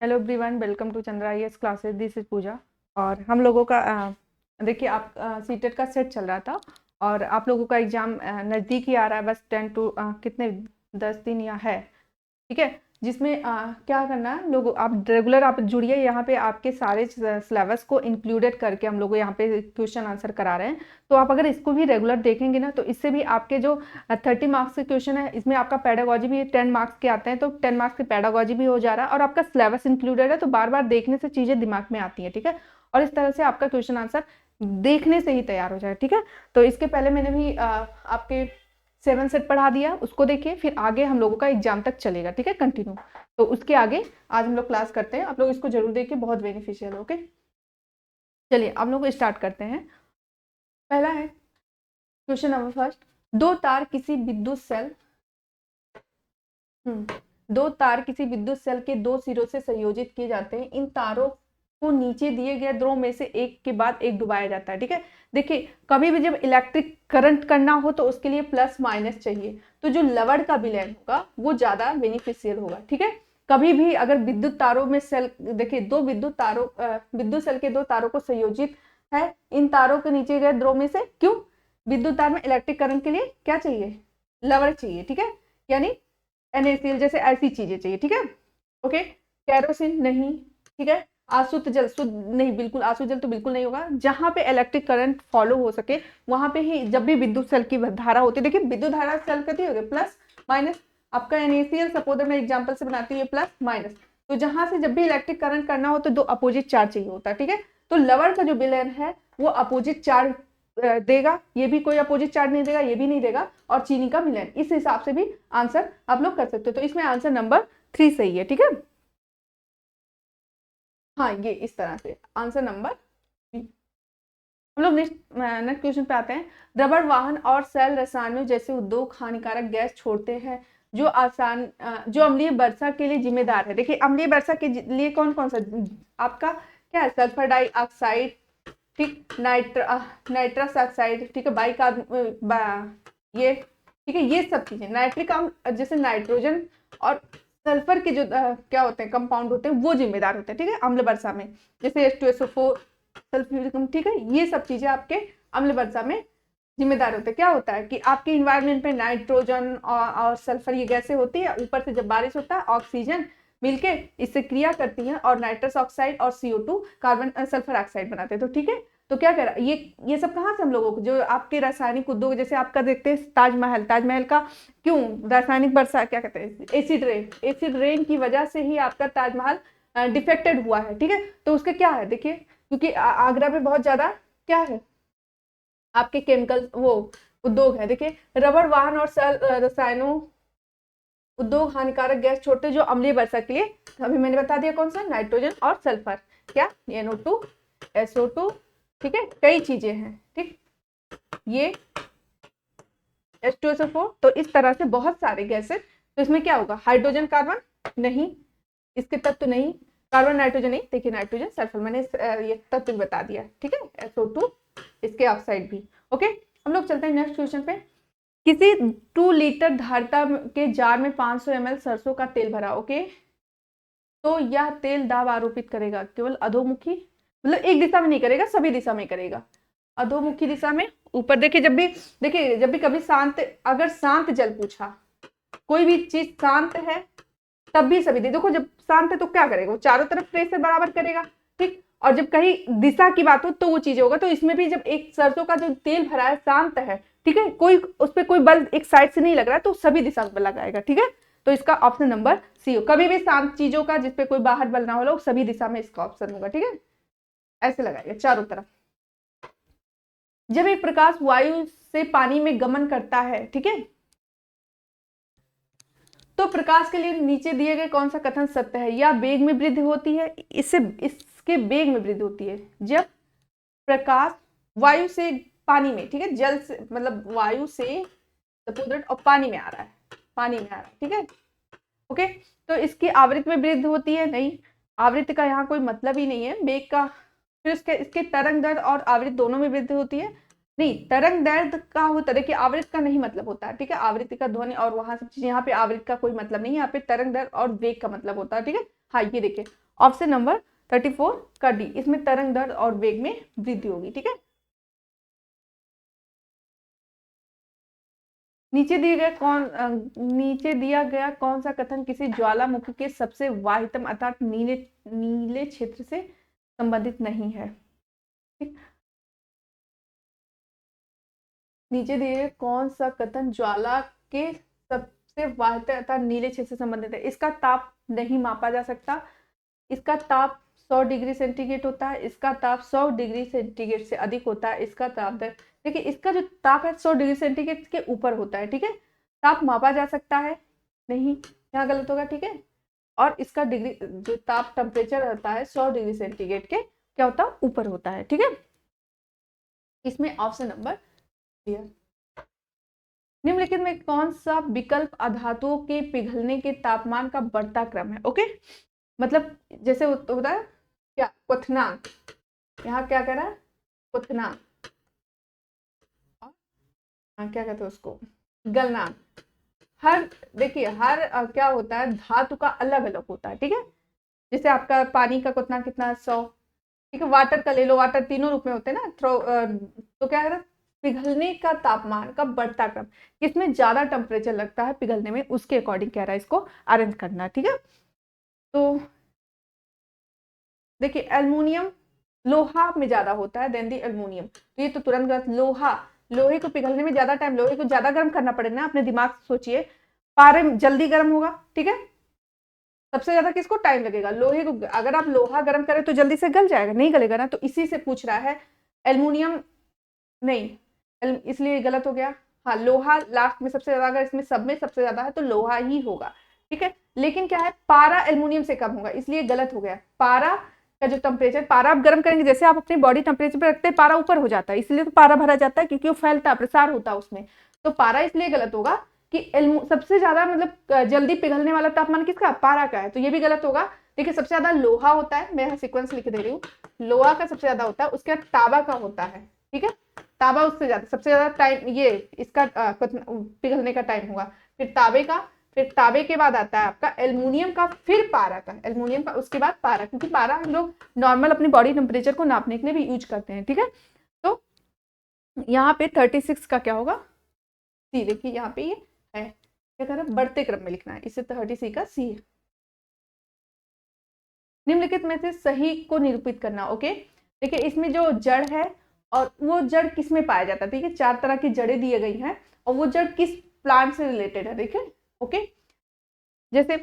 Hello everyone, welcome to Chandra IAS classes. This is Pooja. और हम लोगों का देखिए, आप सीटेट का सेट चल रहा था और आप लोगों का एग्जाम नज़दीक ही आ रहा है। बस 10 टू कितने 10 दिन या है, ठीक है। जिसमें क्या करना है, लोग आप रेगुलर आप जुड़िए। यहाँ पे आपके सारे सिलेबस को इंक्लूडेड करके हम लोग यहाँ पे क्वेश्चन आंसर करा रहे हैं। तो आप अगर इसको भी रेगुलर देखेंगे ना, तो इससे भी आपके जो 30 मार्क्स के क्वेश्चन है, इसमें आपका पेडागोजी भी 10 मार्क्स के आते हैं, तो 10 मार्क्स के पेडागोजी भी हो जा रहा है और आपका सिलेबस इंक्लूडेड है। तो बार बार देखने से चीज़ें दिमाग में आती हैं, ठीक है। और इस तरह से आपका क्वेश्चन आंसर देखने से ही तैयार हो जाए, ठीक है। तो इसके पहले मैंने भी आपके 7 सेट पढ़ा दिया, उसको देखिए। फिर आगे हम लोगों का एग्जाम तक चलेगा, ठीक है, कंटिन्यू। तो उसके आगे आज हम लोग क्लास करते हैं। आप लोग इसको जरूर देखिए, बहुत बेनिफिशियल है, ओके। चलिए हम लोग स्टार्ट करते हैं। पहला है क्वेश्चन नंबर फर्स्ट। दो तार किसी विद्युत सेल दो तार किसी विद्युत सेल के दो सिरों से संयोजित किए जाते हैं। इन तारों को नीचे दिए गए ध्रुव में से एक के बाद एक डुबाया जाता है, ठीक है। देखिए, कभी भी जब इलेक्ट्रिक करंट करना हो तो उसके लिए प्लस माइनस चाहिए। तो जो लवड़ का विलयन होगा वो ज्यादा बेनिफिशियल होगा, ठीक है। कभी भी अगर विद्युत तारों में सेल, देखिए दो विद्युत सेल के दो तारों को संयोजित है, इन तारों के नीचे गए ध्रुव में से, क्यों? विद्युत तार में इलेक्ट्रिक करंट के लिए क्या चाहिए? लवड़ चाहिए, ठीक है। यानी NaCl जैसे ऐसी चीजें चाहिए, ठीक है, ओके। केरोसिन नहीं, ठीक है। आसुत जल, शुद्ध नहीं, बिल्कुल आसुत जल तो बिल्कुल नहीं होगा। जहां पे इलेक्ट्रिक करंट फॉलो हो सके वहां पे ही, जब भी विद्युत सेल की धारा होती है, देखिए विद्युत धारा सेल कहती है प्लस माइनस। आपका NaCl सपोज मैं एग्जांपल से बनाती हूँ प्लस माइनस। तो जहां से जब भी इलेक्ट्रिक करंट करना हो तो दो अपोजिट चार्ज चाहिए होता है, ठीक है। तो लवण का जो विलयन है वो अपोजिट चार्ज देगा, ये भी कोई अपोजिट चार्ज नहीं देगा, ये भी नहीं देगा। और चीनी का विलयन, इस हिसाब से भी आंसर आप लोग कर सकते हो। तो इसमें आंसर नंबर 3 सही है, ठीक है। हाँ, ये इस तरह से आंसर नंबर। हम लोग नेक्स्ट क्वेश्चन पे आते हैं। रबड़ वाहन और सेल रसायनों जैसे उद्योग हानिकारक गैस छोड़ते हैं जो अम्लीय वर्षा के लिए जिम्मेदार है। देखिए, अम्लीय वर्षा के लिए कौन कौन सा आपका क्या है? सल्फर डाइऑक्साइड, ठीक, नाइट्रस ऑक्साइड, ठीक है, ये, ठीक है, ये सब चीजें। नाइट्रिक अम्ल जैसे नाइट्रोजन और सल्फर के जो क्या होते हैं, कंपाउंड होते हैं, वो जिम्मेदार होते हैं, ठीक है, अम्ल वर्षा में। जैसे H2SO4, सल्फ्यूरिक, ठीक है, ये सब चीजें आपके अम्ल वर्षा में जिम्मेदार होते हैं। क्या होता है कि आपके इन्वायरमेंट में नाइट्रोजन और सल्फर ये गैसें होती है, ऊपर से जब बारिश होता है ऑक्सीजन मिलके इससे क्रिया करती हैं और नाइट्रस ऑक्साइड और CO2 कार्बन सल्फर ऑक्साइड बनाते हैं। तो ठीक है, तो क्या कह रहा है ये सब कहाँ से हम लोगों को, जो आपके रासायनिक उद्योग, जैसे आपका देखते हैं ताजमहल का क्यों रासायनिक वर्षा, क्या कहते हैं, एसिड रेन की वजह से ही आपका ताजमहल डिफेक्टेड हुआ है, ठीक है। तो उसके क्या है, देखिए, क्योंकि आगरा में बहुत ज्यादा क्या है आपके केमिकल वो उद्योग है। देखिए, रबड़ वाहन और रसायनों उद्योग हानिकारक गैस छोड़ते जो अम्लीय वर्षा के लिए, अभी मैंने बता दिया कौन सा, नाइट्रोजन और सल्फर, क्या NO2 SO2, ठीक है, कई चीजें हैं, ठीक, ये H2SO4। तो इस तरह से बहुत सारे गैसेस। तो इसमें क्या होगा, हाइड्रोजन कार्बन नहीं, इसके तत्व नहीं, कार्बन नाइट्रोजन नहीं, देखिए नाइट्रोजन सल्फर मैंने ये तत्व बता दिया, ठीक है, SO2, इसके ऑक्साइड भी, ओके। हम लोग चलते हैं नेक्स्ट क्वेश्चन पे। किसी 2 लीटर धारिता के जार में 500 ml सरसों का तेल भरा, ओके। तो यह तेल दाब आरोपित करेगा केवल अधोमुखी, मतलब एक दिशा में नहीं करेगा, सभी दिशा में करेगा। अधोमुखी दिशा में ऊपर, देखिए जब भी कभी अगर शांत जल पूछा, कोई भी चीज शांत है तब भी सभी देखो, जब शांत है तो क्या करेगा, वो चारों तरफ प्रेशर बराबर करेगा, ठीक। और जब कहीं दिशा की बात हो तो वो चीज होगा। तो इसमें भी जब एक सरसों का जो तेल भरा है शांत है, ठीक है, कोई उस पर कोई बल एक साइड से नहीं लग रहा है, तो सभी दिशा में लगाएगा, ठीक है। तो इसका ऑप्शन नंबर सी हो। कभी भी शांत चीजों का जिसपे कोई बाहर बल ना हो, सभी दिशा में इसका ऑप्शन होगा, ठीक है, ऐसे लगाएगा चारों तरफ। जब एक प्रकाश वायु से पानी में गमन करता है, ठीक है, तो प्रकाश के लिए नीचे दिए गए कौन सा कथन सत्य है? या वेग में वृद्धि होती है, इसके वेग में वृद्धि होती है जब प्रकाश वायु से पानी में, ठीक है, जल से मतलब वायु से और पानी में आ रहा है, ठीक है, ओके। तो इसकी आवृत्ति में वृद्धि होती है, नहीं, आवृत्ति का यहाँ कोई मतलब ही नहीं है, वेग का। फिर इसके तरंग दैर्घ्य और आवृत्ति दोनों में वृद्धि होती है, नहीं, तरंग दैर्घ्य का होता है, देखिए आवृत्ति का नहीं मतलब होता है, ठीक है, आवृत्ति का ध्वनि और वहां सब चीज, यहाँ पे आवृत्ति का कोई मतलब नहीं है, यहाँ पे तरंग दैर्घ्य और वेग का मतलब होता है, ठीक है। हाँ, ये देखिए, ऑप्शन नंबर 34 का डी, इसमें तरंग दर और वेग में वृद्धि होगी। ठीक है, नीचे दिया गया कौन सा कथन किसी ज्वालामुखी के सबसे वाहितम अर्थात नीले क्षेत्र से संबंधित नहीं है। ठीक? नीचे दिए गए कौन सा कथन ज्वाला के सबसे वाहितम अर्थात नीले क्षेत्र से संबंधित है। इसका ताप नहीं मापा जा सकता, इसका ताप 100 डिग्री सेंटीग्रेड होता है, इसका ताप 100 डिग्री सेंटीग्रेड से अधिक होता है, इसका ताप देखिए इसका जो ताप है 100 डिग्री सेंटीग्रेड के ऊपर होता है। ठीक है, ताप मापा जा सकता है नहीं, यहाँ गलत होगा। ठीक है, और इसका डिग्री जो ताप टेम्परेचर होता है 100 डिग्री सेंटीग्रेड के क्या होता है, ऊपर होता है। ठीक है, इसमें ऑप्शन नंबर निम्नलिखित में कौन सा विकल्प अधातुओं के पिघलने के तापमान का बढ़ता क्रम है। ओके, मतलब जैसे होता है क्या, क्वथनांक, यहाँ क्या कह रहा है, क्वथनांक, क्या कहते हैं उसको, गलनांक। हर देखिए हर क्या होता है, धातु का अलग अलग होता है। ठीक है, जैसे आपका पानी का क्वथनांक कितना है, 100। ठीक है, वाटर का ले लो, वाटर तीनों रूप में होते हैं ना, तो क्या कह रहा है, पिघलने का तापमान का बढ़ता क्रम, किसमें ज्यादा टेम्परेचर लगता है पिघलने में, उसके अकॉर्डिंग कह रहा है इसको अरेंज करना। ठीक है, तो देखिए एल्युमिनियम लोहा में ज्यादा होता है देन दी एल्युमिनियम, तो ये तो तुरंत गलत। लोहे को पिघलने में ज्यादा टाइम, लोहे को ज्यादा गर्म करना पड़ेगा ना, अपने दिमाग से सोचिए, पारे जल्दी गर्म होगा। ठीक है, सबसे ज्यादा किसको टाइम लगेगा, लोहे को। अगर आप लोहा गर्म करें तो जल्दी से गल जाएगा, नहीं गलेगा ना, तो इसी से पूछ रहा है। एल्युमिनियम नहीं, इसलिए गलत हो गया। हाँ, लोहा लास्ट में सबसे ज्यादा, अगर इसमें सब में सबसे ज्यादा है तो लोहा ही होगा। ठीक है, लेकिन क्या है, पारा एल्युमिनियम से कम होगा, इसलिए गलत हो गया। पारा का जो टेम्परेचर, पारा आप गर्म करेंगे, जैसे आप अपनी बॉडी टेम्परेचर पे रखते हैं पारा ऊपर हो जाता है, इसलिए तो पारा भरा जाता है, क्योंकि वो फैलता, प्रसार होता है उसमें, तो पारा इसलिए गलत होगा कि सबसे ज्यादा मतलब जल्दी पिघलने वाला तापमान किसका, पारा का है, तो ये भी गलत होगा। देखिए सबसे ज्यादा लोहा होता है, मैं यहाँ सीक्वेंस लिख दे रही हूँ, लोहा का सबसे ज्यादा होता है, उसके बाद तांबा का होता है। ठीक है, तांबा उससे ज्यादा, सबसे ज्यादा टाइम ये इसका पिघलने का टाइम होगा, फिर तांबे का, फिर तांबे के बाद आता है आपका एल्युमिनियम का, फिर पारा का, एल्युमिनियम का, उसके बाद पारा, क्योंकि पारा हम लोग नॉर्मल अपनी बॉडी टेम्परेचर को नापने के लिए भी यूज करते हैं। ठीक है, तो यहाँ पे 36 का क्या होगा, सी। देखिए यहाँ पे ये है, क्या कर रहा है, बढ़ते क्रम में लिखना है, इससे 36 का सी है। निम्नलिखित में से सही को निरूपित करना। ओके, देखिए इसमें जो जड़ है, और वो जड़ किस में पाया जाता है। ठीक है, 4 तरह की जड़ें दी गई हैं, और वो जड़ किस प्लांट से रिलेटेड है। देखिए ओके, जैसे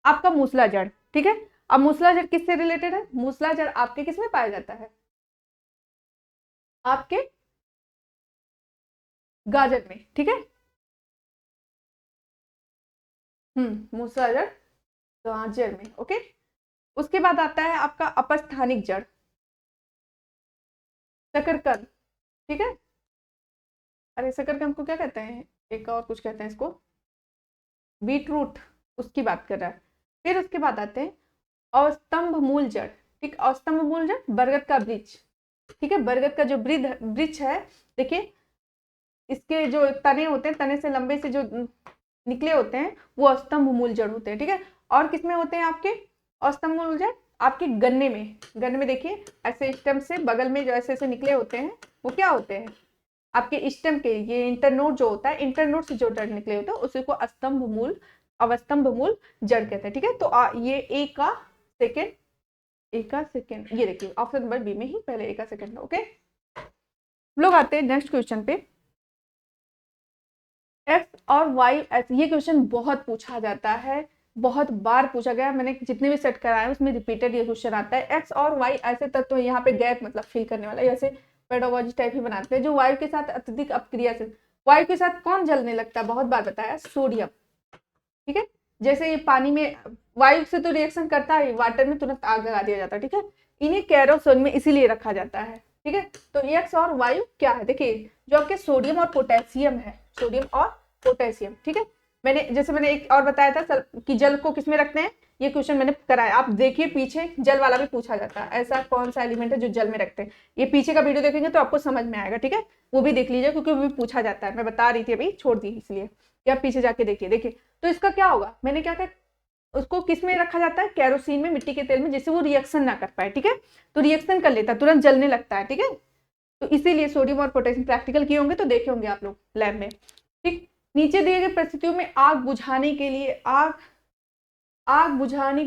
आपका मूसला जड़। ठीक है, अब मूसला जड़ किससे रिलेटेड है, मूसला जड़ आपके किस में पाया जाता है, आपके गाजर में। ठीक है, मूसला जड़ गाजर में। ओके, उसके बाद आता है आपका अपस्थानिक जड़, शकरकंद। ठीक है, अरे शकरकंद को क्या कहते हैं, एक और कुछ कहते हैं इसको, बीट रूट, उसकी बात कर रहा है। फिर उसके बाद आते हैं अस्तंभ मूल जड़। ठीक, अस्तंभ मूल जड़, बरगद का वृक्ष। ठीक है, बरगद का जो वृक्ष है, देखिए इसके जो तने होते हैं, तने से लंबे से जो निकले होते हैं, वो अस्तंभ मूल जड़ होते हैं। ठीक है, और किसमें होते हैं आपके अस्तंभ मूल जड़, आपके गन्ने में। गन्ने में देखिए ऐसे स्टेम से बगल में जो ऐसे ऐसे निकले होते हैं, वो क्या होते हैं, आपके स्टेम के, ये इंटरनोड जो होता है, इंटरनोड से जो जड़ निकले होते हैं उसी को अस्तंभ मूल, अवस्तंभ मूल जड़ कहते हैं। ठीक है, तो ये ए का सेकेंड, ये देखिए ऑप्शन नंबर बी में ही पहले ए का सेकेंड। ओके, लोग आते हैं नेक्स्ट क्वेश्चन पे, एक्स और वाई। ये क्वेश्चन बहुत पूछा जाता है, बहुत बार पूछा गया, मैंने जितने भी सेट कराए उसमें रिपीटेड ये क्वेश्चन आता है। एक्स और वाई ऐसे तत्व, यहाँ पे गैप मतलब फिल करने वाला, जैसे पेडागोजी टाइप ही बनाते हैं, जो वायु के साथ अत्यधिक अपक्रियाशील, वायु के साथ कौन जलने लगता है, बहुत बार बताया, सोडियम। ठीक है, जैसे ये पानी में वायु से तो रिएक्शन करता है, वाटर में तुरंत आग लगा दिया जाता है। ठीक है, इन्हें कैरोसिन में इसीलिए रखा जाता है। ठीक है, तो एक्स और वायु क्या है, देखिए जो आपके सोडियम और पोटेशियम है, सोडियम और पोटेशियम। ठीक है, मैंने एक और बताया था कि जल को किसमें रखते हैं, ये क्वेश्चन मैंने कराया, आप देखिए पीछे जल वाला भी पूछा जाता है, ऐसा कौन सा एलिमेंट है जो जल में रखते हैं, ये पीछे का वीडियो देखेंगे तो आपको समझ में आएगा। ठीक है, वो भी देख लीजिए, क्योंकि वो भी पूछा जाता है, मैं बता रही थी अभी, छोड़ दी इसलिए, या पीछे जाके देखिए। तो इसका क्या होगा, मैंने क्या कहा, उसको किस में रखा जाता है, केरोसिन में, मिट्टी के तेल में, जिससे वो रिएक्शन ना कर पाए, ठीक है। तो रिएक्शन कर लेता है, तुरंत जलने लगता है, ठीक है। तो इसीलिए सोडियम और पोटेशियम प्रैक्टिकल किए होंगे तो देखे होंगे आप लोग लैब में, ठीक। नीचे दिए गए परिस्थितियों में आग बुझाने के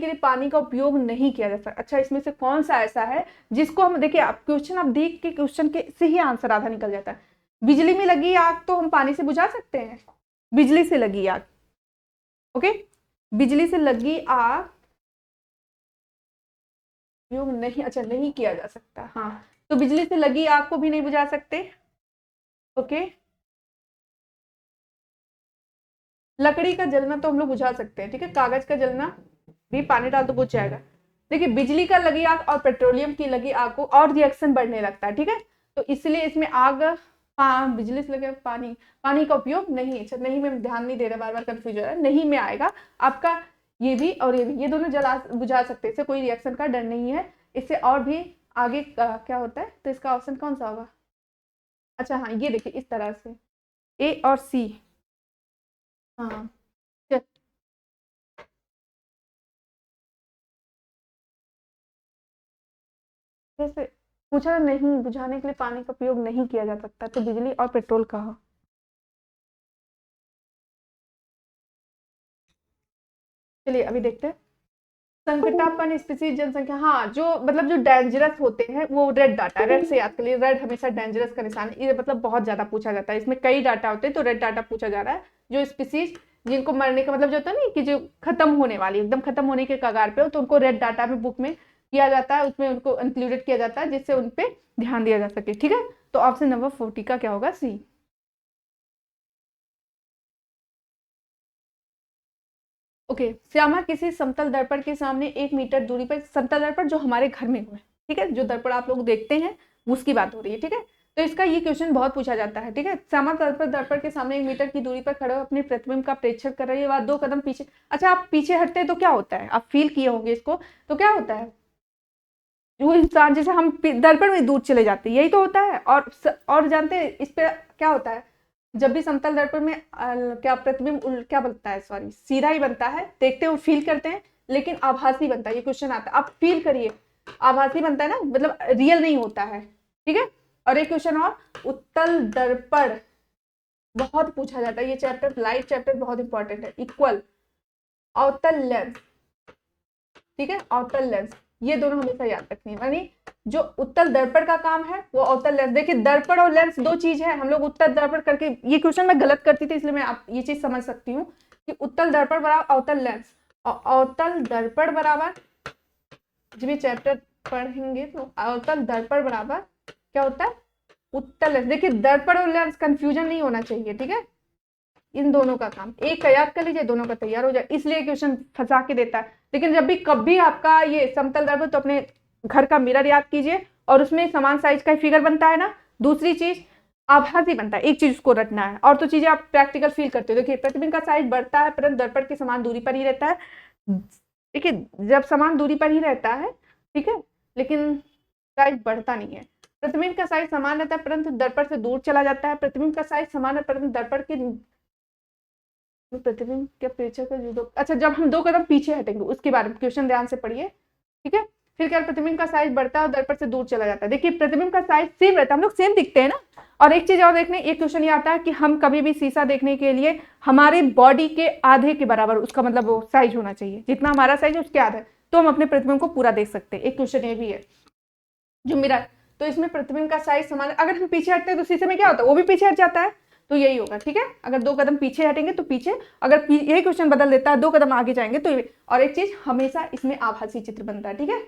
लिए पानी का उपयोग नहीं किया जा सकता। अच्छा, इसमें से कौन सा ऐसा है जिसको हम, देखिए आप क्वेश्चन, आप देख के क्वेश्चन के से ही आंसर आधा निकल जाता है। बिजली में लगी आग तो हम पानी से बुझा सकते हैं, बिजली से लगी आग, ओके। बिजली से लगी आग उपयोग नहीं, अच्छा नहीं किया जा सकता, हाँ। तो बिजली से लगी आग को भी नहीं बुझा सकते, ओके। लकड़ी का जलना तो हम लोग बुझा सकते हैं, ठीक है। कागज का जलना भी पानी डाल तो बुझ जाएगा। देखिए बिजली का लगी आग और पेट्रोलियम की लगी आग को और रिएक्शन बढ़ने लगता है, ठीक है। तो इसलिए इसमें आग, बिजली से लगे पानी का उपयोग नहीं, अच्छा नहीं में ध्यान नहीं दे रहा, बार बार कंफ्यूज हो रहा है, नहीं में आएगा आपका ये भी और ये भी, ये दोनों जला बुझा सकते हैं, इससे कोई रिएक्शन का डर नहीं है। इससे और भी आगे क्या होता है, तो इसका ऑप्शन कौन सा होगा। अच्छा हाँ, ये देखिए इस तरह से ए और सी, हाँ जैसे पूछा नहीं, बुझाने के लिए पानी का उपयोग नहीं किया जा सकता, तो बिजली और पेट्रोल कहा। चलिए अभी देखते हैं। संकटापन्न स्पीसीज जनसंख्या, हाँ जो मतलब जो डेंजरस होते हैं वो रेड डाटा, रेड से याद कर लिए, रेड हमेशा डेंजरस का निशान है, ये मतलब बहुत ज्यादा पूछा जाता है, इसमें कई डाटा होते हैं तो रेड डाटा पूछा जा रहा है। जो स्पीसीज जिनको मरने का मतलब जो होता है ना कि जो खत्म होने वाली, एकदम खत्म होने के कगार पे हो, तो उनको रेड डाटा में बुक में किया जाता है, उसमें उनको इंक्लूडेड किया जाता है जिससे उन पे ध्यान दिया जा सके, ठीक है। तो ऑप्शन नंबर 40 का क्या होगा, सी। ओके, श्यामा किसी समतल दर्पण के सामने 1 मीटर दूरी पर, समतल दर्पण जो हमारे घर में हुए, ठीक है, जो दर्पण आप लोग देखते हैं उसकी बात हो रही है, ठीक है। तो इसका ये क्वेश्चन बहुत पूछा जाता है, ठीक है। श्यामा दर्पण के सामने 1 मीटर की दूरी पर खड़े हो अपने प्रतिबिंब का प्रेक्षण कर रही है, बाद 2 कदम पीछे, अच्छा आप पीछे हटते हैं तो क्या होता है, आप फील किए होंगे इसको, तो क्या होता है, वो इंसान जैसे हम दर्पण में दूर चले जाते हैं, यही तो होता है। और जानते हैं इस पे क्या होता है, जब भी समतल दर्पण में क्या प्रतिबिंब क्या बनता है, सॉरी सीधा ही बनता है, देखते हो फील करते हैं, लेकिन आभासी बनता है, ये क्वेश्चन आता है, आप फील करिए, आभासी बनता है ना, मतलब रियल नहीं होता है, ठीक है। और एक क्वेश्चन और, उत्तल दर्पण बहुत पूछा जाता है, ये चैप्टर लाइट चैप्टर बहुत इंपॉर्टेंट है। इक्वल, अवतल लेंस, ठीक है, अवतल लेंस, ये दोनों हमेशा याद रखनी है, यानी जो उत्तल दर्पण का काम है वो अवतल लेंस। देखिए दर्पण और लेंस दो चीज है, हम लोग उत्तल दर्पण करके, ये क्वेश्चन मैं गलत करती थी इसलिए मैं आप ये चीज समझ सकती हूँ कि उत्तल दर्पण बराबर अवतल लेंस, और अवतल दर्पण बराबर, जब ये चैप्टर पढ़ेंगे तो अवतल दर्पण बराबर क्या होता है, उत्तल लेंस। देखिए दर्पण और लेंस कंफ्यूजन नहीं होना चाहिए, ठीक है। इन दोनों का काम, एक का याद कर लीजिए, दोनों का तैयार हो जाए, इसलिए क्वेश्चन फंसा के देता है। लेकिन जब भी कभी आपका ये समतल दर्पण, तो अपने घर का मिरर याद कीजिए और उसमें समान साइज का फिगर बनता है ना। दूसरी चीज आभासी बनता है, एक चीज उसको रटना है, और तो चीजें आप प्रैक्टिकल फील करते हो। देखिए प्रतिबिंब का साइज बढ़ता है परंतु दर्पण की समान दूरी पर ही रहता है, देखिए जब समान दूरी पर ही रहता है, ठीक है, लेकिन साइज बढ़ता नहीं है। प्रतिबिंब का साइज समान रहता है परंतु दर्पण से दूर चला जाता है, प्रतिबिंब का साइज समान है परंतु दर्पण के प्रतिबिंब के पीछे का जो अच्छा जब हम 2 कदम पीछे हटेंगे उसके बारे में क्वेश्चन ध्यान से पढ़िए, ठीक है। फिर क्या, प्रतिबिंब का साइज बढ़ता है और दर्पण से दूर चला जाता है। देखिए प्रतिबिंब का साइज सेम रहता है, हम लोग सेम दिखते हैं ना। और एक चीज और देखने, एक क्वेश्चन ये आता है कि हम कभी भी शीशा देखने के लिए हमारे बॉडी के आधे के बराबर उसका मतलब वो साइज होना चाहिए, जितना हमारा साइज है उसके आधा, तो हम अपने प्रतिबिंब को पूरा देख सकते हैं। एक क्वेश्चन ये भी है जो मिरर, तो इसमें प्रतिबिंब का साइज समान, अगर हम पीछे हटते हैं तो शीशे में क्या होता है, वो भी पीछे हट जाता है, तो यही होगा, ठीक है। अगर 2 कदम पीछे हटेंगे तो पीछे, अगर यही क्वेश्चन बदल देता है 2 कदम आगे जाएंगे तो ये। और एक चीज हमेशा इसमें आभासी चित्र बनता है, ठीक है।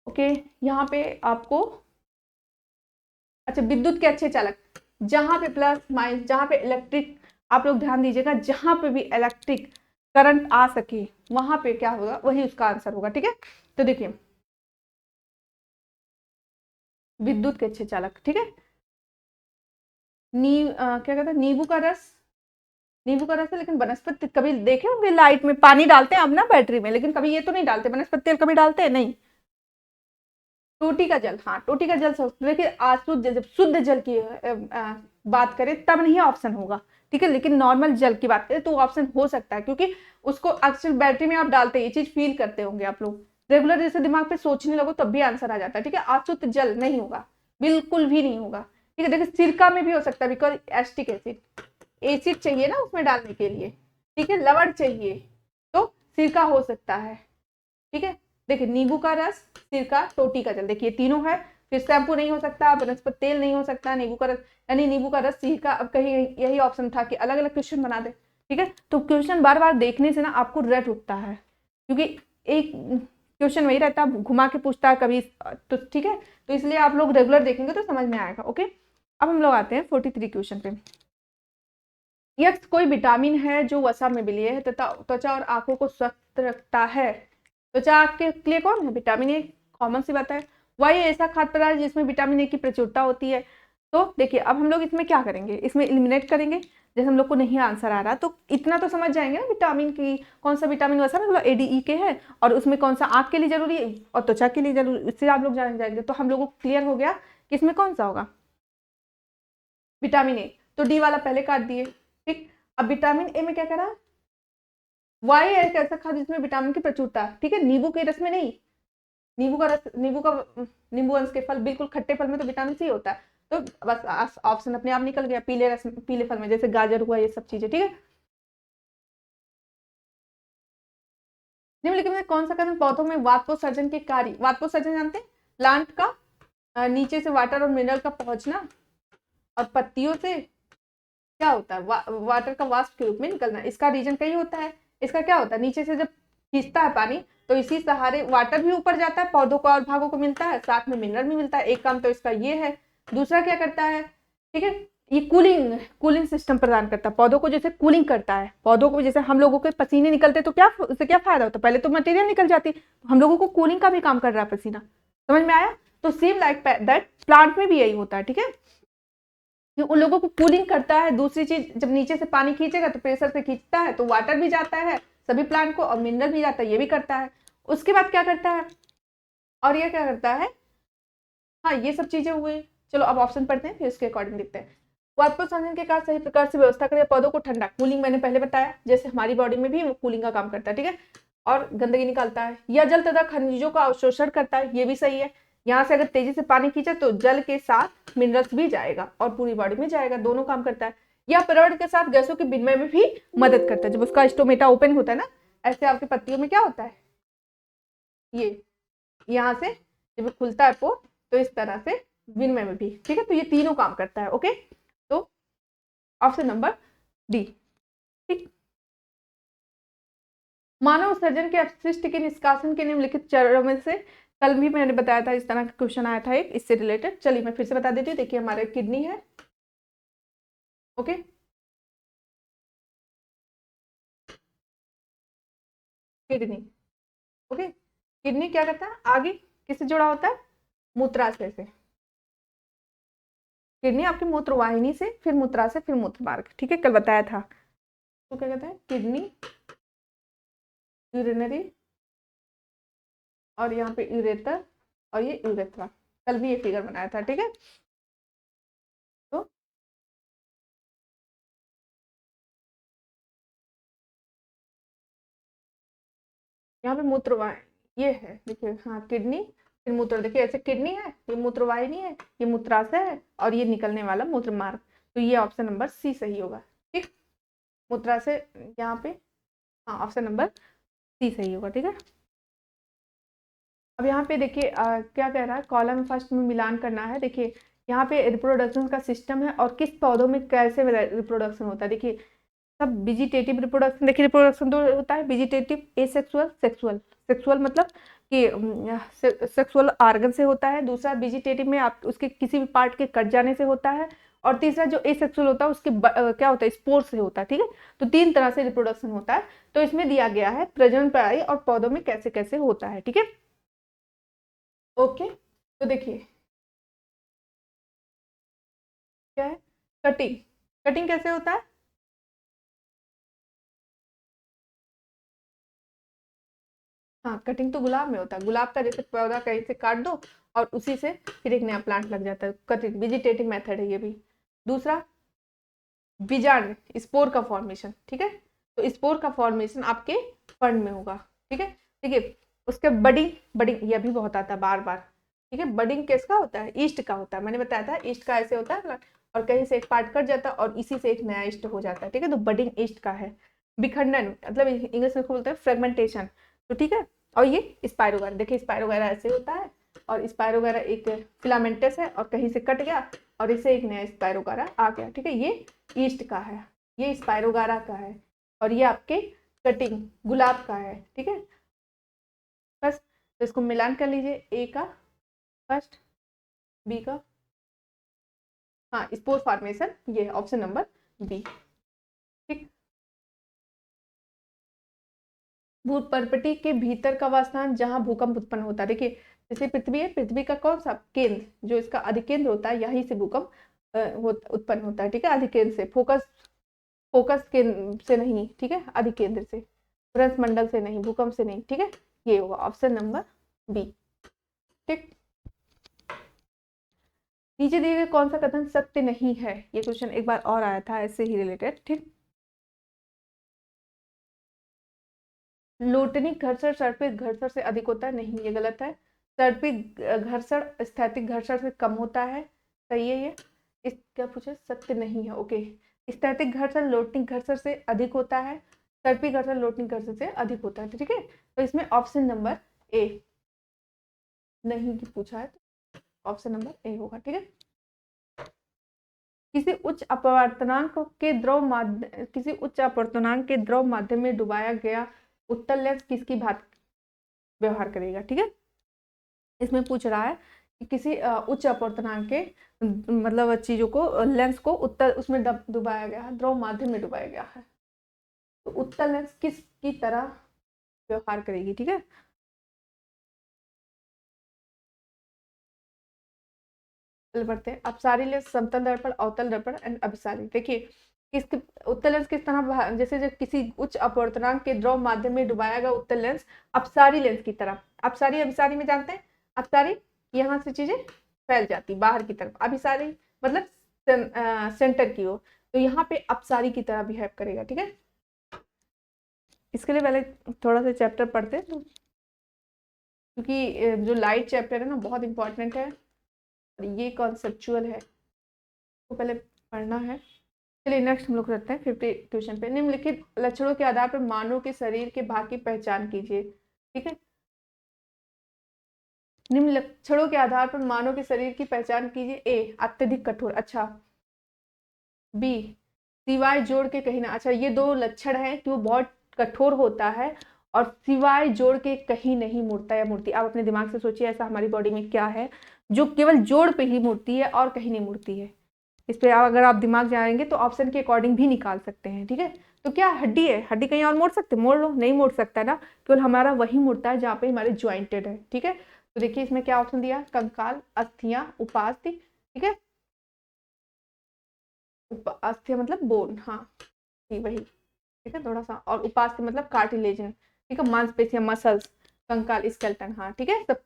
ओके, यहाँ पे आपको, अच्छा विद्युत के अच्छे चालक, जहां पे प्लस माइनस, जहां पे इलेक्ट्रिक, आप लोग ध्यान दीजिएगा, जहां पे भी इलेक्ट्रिक करंट आ सके वहां पे क्या होगा, वही उसका आंसर होगा, ठीक है। तो देखिए विद्युत के अच्छे चालक, ठीक है। क्या कहते हैं, नींबू का रस, नींबू का रस है, लेकिन वनस्पति कभी देखे होंगे लाइट में पानी डालते हैं अब ना बैटरी में, लेकिन कभी ये तो नहीं डालते, वनस्पति तेल कभी डालते हैं नहीं। टोटी का जल, हाँ टोटी का जल, देखिए शुद्ध जल, जब शुद्ध जल की बात करें तब नहीं ऑप्शन होगा, ठीक है। लेकिन नॉर्मल जल की बात करें तो ऑप्शन हो सकता है, क्योंकि उसको अक्सर बैटरी में आप डालते हैं, ये चीज फील करते होंगे आप लोग। रेगुलर जैसे दिमाग पे सोचने लगो तब भी आंसर आ जाता है, ठीक है। अशुद्ध जल नहीं होगा, बिल्कुल भी नहीं होगा, ठीक है। देखिए सिरका में भी हो सकता है, बिकॉज एसिटिक एसिड, एसिड चाहिए ना उसमें डालने के लिए, ठीक है, लवण चाहिए, तो सिरका हो सकता है, ठीक है। देखिए नींबू का रस, सिरका, टोटी का जल, देखिए तीनों है। फिर शैम्पू नहीं हो सकता, वनस्पति तेल नहीं हो सकता, नींबू का रस यानी नींबू का रस, सिरका। अब कहीं यही ऑप्शन था कि अलग अलग क्वेश्चन बना दे, ठीक है। तो क्वेश्चन बार बार देखने से ना आपको रट उठता है, क्योंकि एक क्वेश्चन वही रहता है, घुमा के पूछता है कभी, तो ठीक है। तो इसलिए आप लोग रेगुलर देखेंगे तो समझ में आएगा, ओके। अब हम लोग आते हैं 43 क्वेश्चन पे। यक्स कोई विटामिन है जो वसा में विलीय है तथा त्वचा और आंखों को स्वस्थ रखता है। त्वचा के लिए कौन है? विटामिन ए, कॉमन सी बात है। वाई ऐसा खाद्य पदार्थ जिसमें विटामिन ए की प्रचुरता होती है। तो देखिए अब हम लोग इसमें क्या करेंगे, इसमें एलिमिनेट करेंगे। जैसे हम लोग को नहीं आंसर आ रहा तो इतना तो समझ जाएंगे ना विटामिन की, कौन सा विटामिन वसा में ADE के है, और उसमें कौन सा आंख के लिए जरूरी है और त्वचा के लिए जरूरी, इससे आप लोग जान जाएंगे। तो हम लोगों को क्लियर हो गया कि इसमें कौन सा होगा, विटामिन ए। तो डी वाला पहले काट दिए, ठीक। अब विटामिन ए में क्या करा, वाई एक ऐसा खाद्य जिसमें विटामिन की प्रचुरता, ठीक है। नींबू के रस में नहीं, नींबू का रस, नींबू अंश के फल, बिल्कुल खट्टे फल में तो विटामिन सी होता है। तो बस ऑप्शन अपने आप निकल गया, पीले रस, पीले फल में जैसे गाजर हुआ, ये सब चीजें, ठीक है। निम्नलिखित में कौन सा कदम पौधों में वाष्पोत्सर्जन के कार्य, वाष्पोत्सर्जन जानते हैं, प्लांट का नीचे से वाटर और मिनरल का पहुंचना, और पत्तियों से क्या होता है, वाटर का वाष्प के रूप में निकलना। इसका रीजन कहीं होता है, इसका क्या होता है, नीचे से जब खींचता है पानी तो इसी सहारे वाटर भी ऊपर जाता है, पौधों को और भागों को मिलता है, साथ में मिनरल भी मिलता है। एक काम तो इसका ये है। दूसरा क्या करता है, ठीक है, ये कूलिंग सिस्टम प्रदान करता है पौधों को, जैसे कूलिंग करता है पौधों को। जैसे हम लोगों के पसीने निकलते तो क्या, उससे क्या फायदा होता है, पहले तो मटेरियल निकल जाती, हम लोगों को कूलिंग का भी काम कर रहा है पसीना, समझ में आया। तो सेम लाइक दैट प्लांट में भी यही होता है, ठीक है, कि उन लोगों को कूलिंग करता है। दूसरी चीज, जब नीचे से पानी खींचेगा तो प्रेशर से खींचता है तो वाटर भी जाता है सभी प्लांट को, और मिनरल भी जाता है, ये भी करता है। उसके बाद क्या करता है, और ये क्या करता है, हाँ ये सब चीजें हुई। चलो अब ऑप्शन पढ़ते हैं, फिर उसके अकॉर्डिंग लिखते हैं। वाष्पोत्सर्जन के कारण सही प्रकार से व्यवस्था करें पौधों को ठंडा, कूलिंग मैंने पहले बताया, जैसे हमारी बॉडी में भी वो कूलिंग का काम करता है, ठीक है, और गंदगी निकालता है। या जल तथा खनिजों का अवशोषण करता है, ये भी सही है। यहाँ से अगर तेजी से पानी खींचे तो जल के साथ मिनरल्स भी जाएगा और पूरी बॉडी में जाएगा, दोनों काम करता है। या पर्यावरण के साथ गैसों के विनिमय में भी मदद करता है। जब उसका स्टोमेटा ओपन होता है ना, ऐसे आपके पत्तियों में क्या होता है, ये यहाँ से जब खुलता है पोर, तो इस तरह से विनिमय में भी, ठीक है। तो ये तीनों काम करता है, ओके। तो ऑप्शन नंबर डी, ठीक। मानव उत्सर्जन के अपशिष्ट के निष्कासन के निम्नलिखित चरणों में से, कल भी मैंने बताया था, इस तरह का क्वेश्चन आया था एक इससे रिलेटेड। चलिए मैं फिर से बता देती हूँ। देखिए हमारे किडनी है, ओके, किडनी, ओके। किडनी क्या करता है, आगे किससे जुड़ा होता है, मूत्राशय से। किडनी आपकी मूत्र वाहिनी से, फिर मूत्राशय, फिर मूत्र मार्ग, ठीक है, कल बताया था। तो क्या कहते हैं, किडनी, यूरिनरी, और यहाँ पे यूरेटर, और ये यूरेथ्रा, कल भी ये फिगर बनाया था, ठीक है। तो यहाँ पे मूत्रवाहिनी ये है, देखिए, हाँ किडनी, फिर मूत्र, देखिए ऐसे किडनी है, ये मूत्रवाहिनी है, ये मूत्राशय है, और ये निकलने वाला मूत्र मार्ग। तो ये ऑप्शन नंबर सी सही होगा, ठीक। मूत्राशय यहाँ पे, हाँ ऑप्शन नंबर सी सही होगा, ठीक है। अब यहाँ पे देखिए क्या कह रहा है, कॉलम फर्स्ट में मिलान करना है। देखिए यहाँ पे रिप्रोडक्शन का सिस्टम है और किस पौधों में कैसे रिप्रोडक्शन होता है। देखिए सब वेजिटेटिव रिप्रोडक्शन, देखिए रिप्रोडक्शन दो होता है, वेजिटेटिव, एसेक्सुअल, सेक्सुअल। सेक्सुअल मतलब कि सेक्सुअल ऑर्गन से होता है, दूसरा वेजिटेटिव में आप उसके किसी भी पार्ट के कट जाने से होता है, और तीसरा जो एसेक्सुअल होता है उसके क्या होता है, स्पोर से होता है, ठीक है। तो तीन तरह से रिप्रोडक्शन होता है। तो इसमें दिया गया है प्रजनन प्रणाली और पौधों में कैसे कैसे होता है, ठीक है, ओके। तो देखिए क्या है, कटिंग, कटिंग कैसे होता है, हाँ कटिंग तो गुलाब में होता है, गुलाब का जैसे पौधा कहीं से काट दो और उसी से फिर एक नया प्लांट लग जाता है, कटिंग वेजिटेटिव मेथड है ये भी। दूसरा बीजांड स्पोर का फॉर्मेशन, ठीक है। तो स्पोर का फॉर्मेशन आपके फंड में होगा, ठीक है। देखिए उसके बडिंग, बडिंग यह भी बहुत आता है बार बार, ठीक है। बडिंग किसका होता है? ईस्ट का होता है। मैंने बताया था ईस्ट का ऐसे होता है और कहीं से एक पार्ट कट जाता है और इसी से एक नया ईस्ट हो जाता है, ठीक है। तो बडिंग ईस्ट का है। विखंडन मतलब इंग्लिश में बोलते हैं फ्रेगमेंटेशन, तो ठीक है। और ये स्पाइरोगारा, देखिए स्पाइरोगारा ऐसे होता है और स्पाइरोगारा एक फिलामेंटस है और कहीं से कट गया और इसे एक नया स्पाइरोगारा आ गया, ठीक है। ये ईस्ट का है, ये स्पाइरोगारा का है और ये आपके कटिंग गुलाब का है, ठीक है। बस तो इसको मिलान कर लीजिए, ए का फर्स्ट, बी का, हाँ स्पोर फॉर्मेशन ये ऑप्शन नंबर बी, ठीक। भूपर्पटी के भीतर का वह स्थान जहां भूकंप उत्पन्न होता है। देखिए जैसे पृथ्वी है, पृथ्वी का कौन सा केंद्र जो इसका अधिकेंद्र होता है, यहीं से भूकंप उत्पन्न होता है, ठीक है। अधिकेंद्र से, फोकस, फोकस केंद्र से नहीं, ठीक है, अधिकेंद्र से, भ्रंश मंडल से नहीं, भूकंप से नहीं, ठीक है। ये होगा ऑप्शन नंबर बी, ठीक। नीचे दिए गए कौन सा कथन सत्य नहीं है? ये क्वेश्चन एक बार और आया था ऐसे ही रिलेटेड, ठीक। लोटनिक घर्षण सर्पित घर्षण से अधिक होता है, नहीं ये गलत है। सर्पित घर्षण स्थैतिक घर्षण से कम होता है, सही है ये। इस क्या पूछे? सत्य नहीं है, ओके। स्थैतिक घर्षण लोटनिक घर्षण से अधिक होता है, सर्पित घर्षण लोटनिक घर्षण से अधिक होता है, ठीक है। तो इसमें ऑप्शन नंबर ए नहीं की पूछा है, तो ऑप्शन नंबर ए होगा, ठीक है। किसी उच्च अपवर्तनांक के द्रव माध्यम, किसी उच्च अपवर्तनांक के द्रव माध्यम में डुबाया गया उत्तल लेंस किसकी भांति व्यवहार करेगा, ठीक है। इसमें पूछ रहा है कि किसी उच्च अपवर्तनांक के मतलब चीजों को, लेंस को उत्तल उसमें डुबाया गया है, द्रव माध्यम में डुबाया गया है, तो उत्तल लेंस किसकी तरह व्यवहार करेगी, ठीक है। बढ़ते हैं। अपसारी लेंस, समतल दर्पण, अवतल दर्पण एंड अभिसारी। देखिए किस उत्तल लेंस किस तरह, जैसे जब किसी उच्च अपवर्तनांक के द्रव माध्यम में डुबाया गया उत्तल लेंस अपसारी लेंस की तरह, अपसारी अभिसारी में जानते हैं, अपसारी यहाँ से चीजें फैल जाती बाहर की तरफ, अभिसारी मतलब सेंटर की ओर, तो यहाँ पे अपसारी की तरह बिहेव करेगा, ठीक है। इसके लिए पहले थोड़ा सा चैप्टर पढ़ते हैं, तो क्योंकि जो लाइट चैप्टर है ना बहुत इंपॉर्टेंट है और ये कॉन्सेप्चुअल है, तो पहले पढ़ना है। चलिए नेक्स्ट हम लोग करते हैं 50 क्वेश्चन पे। निम्नलिखित लक्षणों के आधार पर मानव के शरीर के भाग की पहचान कीजिए, ठीक है। निम्न लक्षणों के आधार पर मानव के शरीर की पहचान कीजिए। ए अत्यधिक कठोर, अच्छा। बी सिवाय जोड़ के कहीं ना, अच्छा ये दो लक्षण है कि वो बहुत कठोर होता है और सिवाय जोड़ के कहीं नहीं मुड़ता या मुड़ती। आप अपने दिमाग से सोचिए ऐसा हमारी बॉडी में क्या है जो केवल जोड़ पे ही मुड़ती है और कहीं नहीं मुड़ती है। इस पे अगर आप दिमाग जाएंगे तो ऑप्शन के अकॉर्डिंग भी निकाल सकते हैं, ठीक है। तो क्या हड्डी है? हड्डी कहीं और मोड़ सकते? मोड़ लो, नहीं मोड़ सकता ना, केवल हमारा वही मुड़ता है जहाँ पे हमारे ज्वाइंटेड है, ठीक है। तो देखिए इसमें क्या ऑप्शन दिया, कंकाल, अस्थियां, उपास्थि, ठीक है। अस्थियां मतलब बोन, हाँ वही, ठीक है थोड़ा सा, और उपास्थि मतलब कार्टिलेजन, ठीक है, मांसपेशियां मसल्स, कंकाल स्केलेटन, हाँ ठीक है, सब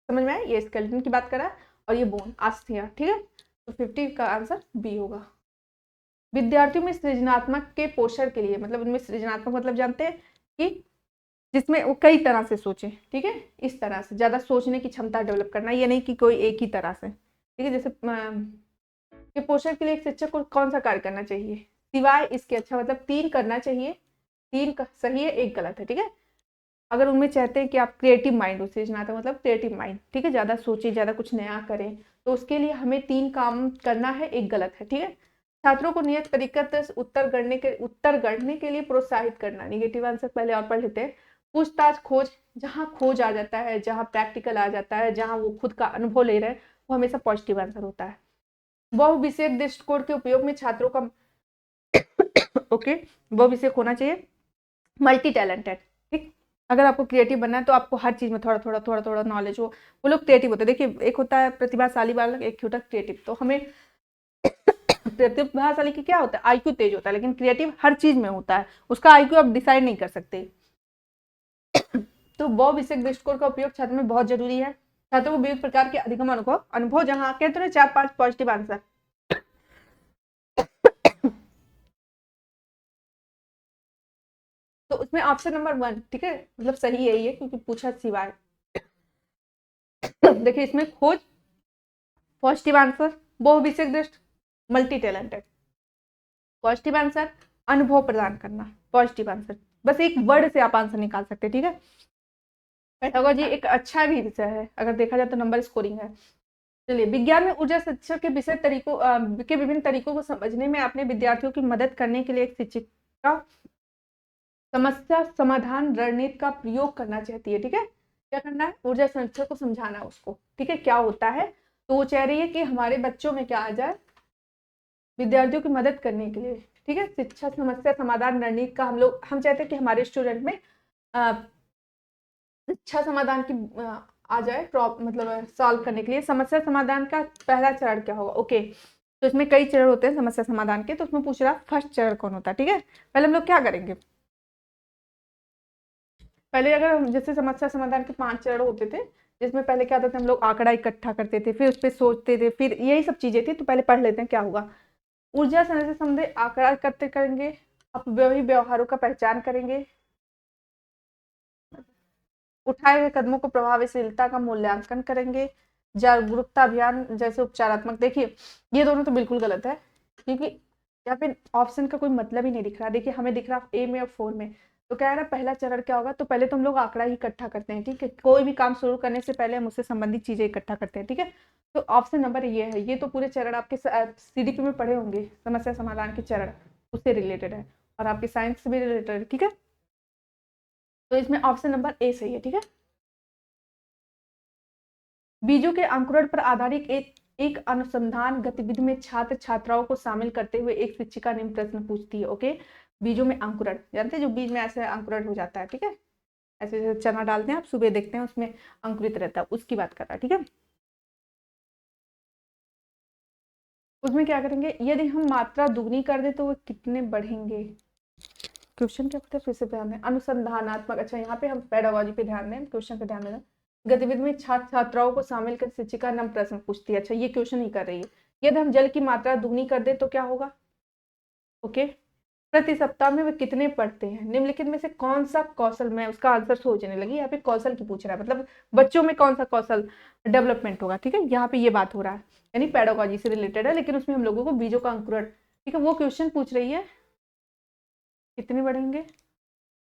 समझ में आया। ये स्केलेटन की बात करा और ये बोन अस्थियां, ठीक है। तो 50 का आंसर बी होगा। विद्यार्थियों में सृजनात्मक के पोषण के लिए, मतलब उनमें सृजनात्मक मतलब जानते हैं कि जिसमें वो कई तरह से सोचें, ठीक है, इस तरह से ज्यादा सोचने की क्षमता डेवलप करना, ये नहीं कि कोई एक ही तरह से, ठीक है। जैसे के पोषण के लिए एक शिक्षक को कौन सा कार्य करना चाहिए सिवाय इसके, अच्छा मतलब 3 करना चाहिए, 3 सही है, 1 गलत है, ठीक है। अगर उनमें चाहते हैं कि आप क्रिएटिव माइंड हो, सृजनात्मक मतलब क्रिएटिव माइंड, ठीक है, ज्यादा सोचे, ज्यादा कुछ नया करें, तो उसके लिए हमें 3 काम करना है, 1 गलत है, ठीक है। छात्रों को नियत तरीके से उत्तर गढ़ने के लिए प्रोत्साहित करना, निगेटिव आंसर पहले और पढ़ लेते हैं। पूछताछ खोज, जहां खोज आ जाता है, जहां प्रैक्टिकल आ जाता है, जहां वो खुद का अनुभव ले रहे हैं, वो हमेशा पॉजिटिव आंसर होता है। बहुविषयक दृष्टिकोण के उपयोग में छात्रों का ओके बहुविषयक होना चाहिए, मल्टी टैलेंटेड, ठीक। अगर आपको क्रिएटिव बनना है तो आपको हर चीज में थोड़ा थोड़ा नॉलेज हो, वो लोग क्रिएटिव होते हैं। देखिए एक होता है प्रतिभाशाली वाला, एक होता है क्रिएटिव, तो हमें प्रतिभाशाली की क्या होता है, आईक्यू तेज होता है, लेकिन क्रिएटिव हर चीज में होता है, उसका आईक्यू आप डिसाइड नहीं कर सकते। तो बहुविषयक दृष्टिकोण का उपयोग छात्र में बहुत जरूरी है। छात्रों को विविध प्रकार के अधिगम अनुभव जहां कहते हैं 4-5 पॉजिटिव आंसर तो उसमें ऑप्शन नंबर 1, ठीक है, मतलब सही है ये, क्योंकि पूछा सिवाय। देखिए इसमें खोज, पॉजिटिव आंसर, बहुविषयक दृष्टि, मल्टी टैलेंटेड। पॉजिटिव आंसर अनुभव प्रदान करना, पॉजिटिव आंसर, बस एक वर्ड से आप आंसर निकाल सकते हैं, ठीक है। पेडागोजी एक अच्छा भी विषय है, अगर देखा जाए तो नंबर स्कोरिंग है। चलिए, विज्ञान में ऊर्जा संरक्षण के विषय तरीकों के विभिन्न तरीकों को समझने में अपने विद्यार्थियों की मदद करने के लिए एक शिक्षिका समस्या समाधान रणनीति का प्रयोग करना चाहती है, ठीक है। क्या करना है, ऊर्जा संरक्षण को समझाना उसको, ठीक है, क्या होता है। तो वो चाह रही है कि हमारे बच्चों में क्या आ जाए, विद्यार्थियों की मदद करने के लिए, ठीक है, शिक्षा समस्या समाधान रणनीति का हम चाहते हैं कि हमारे स्टूडेंट में शिक्षा समाधान की आ जाए, मतलब सॉल्व करने के लिए। समस्या समाधान का पहला चरण क्या होगा, ओके। तो इसमें कई चरण होते हैं समस्या समाधान के, तो उसमें पूछ रहा फर्स्ट चरण कौन होता है, ठीक है। पहले हम लोग क्या करेंगे, पहले अगर हम जैसे समस्या समाधान के 5 चरण होते थे, जिसमें पहले क्या होता था, हम लोग आंकड़ा इकट्ठा करते थे, फिर उस पर सोचते थे, फिर यही सब चीजें थी। तो पहले पढ़ लेते हैं क्या होगा। ऊर्जा संरक्षण संबंधी आंकड़ा इकट्ठे करेंगे, आप व्यवहारों का पहचान करेंगे, उठाए गए कदमों को प्रभावशीलता का मूल्यांकन करेंगे, जागरूकता अभियान जैसे उपचारात्मक। देखिए ये दोनों तो बिल्कुल गलत है, क्योंकि यहाँ पे ऑप्शन का कोई मतलब ही नहीं दिख रहा। देखिए हमें दिख रहा ए में और 4 में। तो क्या है ना, पहला चरण क्या होगा, तो पहले तो हम लोग आंकड़ा ही इकट्ठा करते हैं, ठीक है। कोई भी काम शुरू करने से पहले हम उससे संबंधित चीजें इकट्ठा करते हैं, ठीक है। तो ऑप्शन नंबर ये है, ये तो पूरे चरण आपके CDP में पढ़े होंगे, समस्या समाधान के चरण उससे रिलेटेड है, और आपके साइंस से भी रिलेटेड है, ठीक है। तो इसमें ऑप्शन नंबर ए सही है, ठीक है। बीजों के अंकुरण पर आधारित एक अनुसंधान गतिविधि में छात्र छात्राओं को शामिल करते हुए एक शिक्षिका निम्न प्रश्न पूछती है, ओके। बीजों में अंकुरण, जानते हैं जो बीज में ऐसे अंकुरण हो जाता है, ठीक है, ऐसे जैसे चना डालते हैं आप, सुबह देखते हैं उसमें अंकुरित रहता है, उसकी बात कर रहा है, ठीक है। उसमें क्या करेंगे, यदि हम मात्रा दुगनी कर दे तो वो कितने बढ़ेंगे। क्वेश्चन क्या होता है, फिर से ध्यान दें, अनुसंधानात्मक। अच्छा यहाँ पे हम पेडागोजी पे ध्यान दें, क्वेश्चन पे ध्यान देना। गतिविधि में छात्र छात्राओं को शामिल कर शिक्षिका नम प्रश्न पूछती है। अच्छा ये क्वेश्चन ही कर रही है, यदि हम जल की मात्रा दुगनी कर दे तो क्या होगा, ओके। प्रति सप्ताह में वे कितने पढ़ते हैं, निम्नलिखित में से कौन सा कौशल, में उसका आंसर सोचने लगी। यहाँ पे कौशल की पूछ रहा है, मतलब बच्चों में कौन सा कौशल डेवलपमेंट होगा, ठीक है। यहाँ पे ये बात हो रहा है, यानी पेडागोजी से रिलेटेड है, लेकिन उसमें हम लोगों को बीजों का अंकुरण, ठीक है, वो क्वेश्चन पूछ रही है, कितने बढ़ेंगे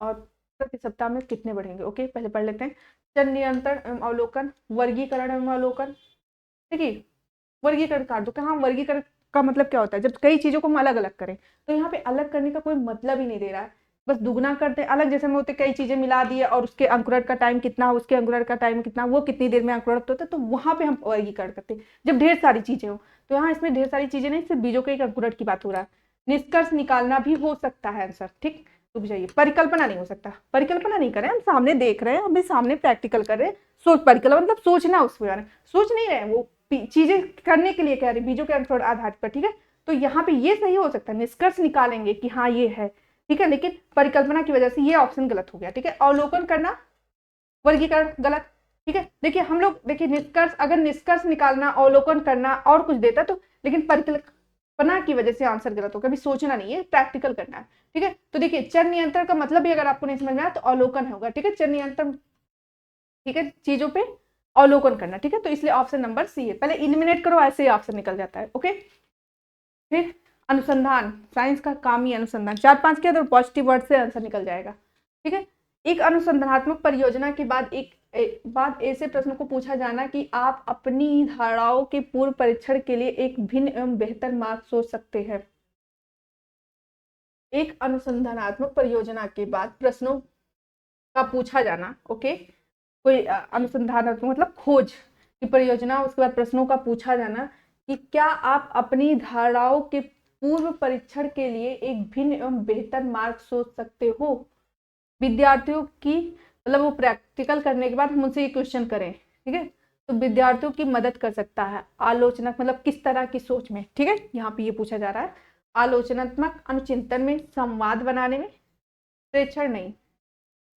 और प्रति सप्ताह में कितने बढ़ेंगे, ओके। पहले पढ़ लेते हैं। चर नियंत्रण एवं अवलोकन, वर्गीकरण एवं अवलोकन, ठीक है। वर्गीकरण काट दो, कहाँ वर्गीकरण का मतलब क्या होता है, जब कई चीजों को हम अलग अलग करें। तो यहाँ पे अलग करने का कोई मतलब ही नहीं दे रहा है, बस दुगना करते अलग, जैसे हम होते कई चीजें मिला दिए और उसके अंकुरण का टाइम कितना, उसके अंकुरण का टाइम कितना, वो कितनी देर में अंकुरण होता है, तो वहां पे हम वर्गीकरण करते हैं जब ढेर सारी चीजें हो। तो यहाँ इसमें ढेर सारी चीजें नहीं, सिर्फ बीजों के एक अंकुरण की बात हो रहा है। निष्कर्ष निकालना भी हो सकता है आंसर, ठीक। रुक जाइए, परिकल्पना नहीं हो सकता, परिकल्पना नहीं कर रहे हैं, हम सामने देख रहे हैं, हम भी सामने प्रैक्टिकल कर रहे हैं। सोच, परिकल्पना मतलब सोचना, उसके बारे में सोच नहीं रहे हैं, वो चीजें करने के लिए कह रहे, बीजों के अंकुरण आधार पर, ठीक है। तो यहाँ पे ये सही हो सकता है, निष्कर्ष निकालेंगे कि हाँ ये है, ठीक है, लेकिन परिकल्पना की वजह से ये ऑप्शन गलत हो गया, ठीक है। अवलोकन करना, वर्गीकरण गलत, ठीक है। देखिए हम लोग, देखिए निष्कर्ष, अगर निष्कर्ष निकालना, अवलोकन करना और कुछ देता तो, लेकिन परिकल्पना की वजह से आंसर गलत हो गया। अभी सोचना नहीं है, प्रैक्टिकल करना है, ठीक है। तो देखिए चर नियंत्रण का मतलब भी अगर आपको नहीं समझ में आया तो अवलोकन होगा, ठीक है, चर नियंत्रण, ठीक है, चीजों पे अवलोकन करना, ठीक है। तो इसलिए ऑप्शन नंबर सी है, पहले इलिमिनेट करो, ऐसे ही ऑप्शन निकल जाता है, ओके। फिर अनुसंधान, साइंस का काम ही अनुसंधान, 4-5 किया तो पॉजिटिव वर्ड से आंसर निकल जाएगा, ठीक है। एक अनुसंधानात्मक परियोजना के बाद ऐसे प्रश्न को पूछा जाना कि आप अपनी धारणाओं के पूर्व परीक्षण के लिए एक भिन्न एवं बेहतर मार्ग सोच सकते हैं। एक अनुसंधानात्मक परियोजना के बाद प्रश्नों का पूछा जाना, ओके, कोई अनुसंधानात्मक मतलब खोज की परियोजना, उसके बाद प्रश्नों का पूछा जाना कि क्या आप अपनी धारणाओं के पूर्व परीक्षण के लिए एक भिन्न एवं बेहतर मार्ग सोच सकते हो। विद्यार्थियों की, मतलब वो प्रैक्टिकल करने के बाद हम उनसे ये क्वेश्चन करें, ठीक है, तो विद्यार्थियों की मदद कर सकता है आलोचनात्मक, मतलब किस तरह की सोच में, ठीक है, यहाँ पे ये पूछा जा रहा है। आलोचनात्मक अनुचिंतन में, संवाद बनाने में, प्रेक्षण नहीं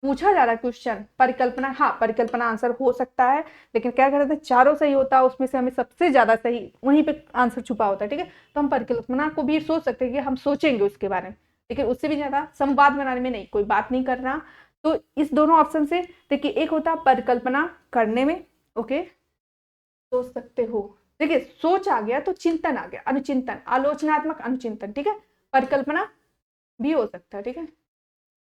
पूछा जा रहा है क्वेश्चन। परिकल्पना, हाँ परिकल्पना आंसर हो सकता है, लेकिन क्या कर रहे थे, चारों सही होता है, उसमें से हमें सबसे ज्यादा सही वहीं पे आंसर छुपा होता है, ठीक है। तो हम परिकल्पना को भी सोच सकते हैं कि हम सोचेंगे उसके बारे में, लेकिन उससे भी ज्यादा संवाद बनाने में नहीं, कोई बात नहीं करना। तो इस दोनों ऑप्शन से देखिए, एक होता है परिकल्पना करने में, ओके, सोच सकते हो। देखिए सोच आ गया तो चिंतन आ गया, अनुचिंतन, आलोचनात्मक अनुचिंतन, ठीक है। परिकल्पना भी हो सकता है, ठीक है।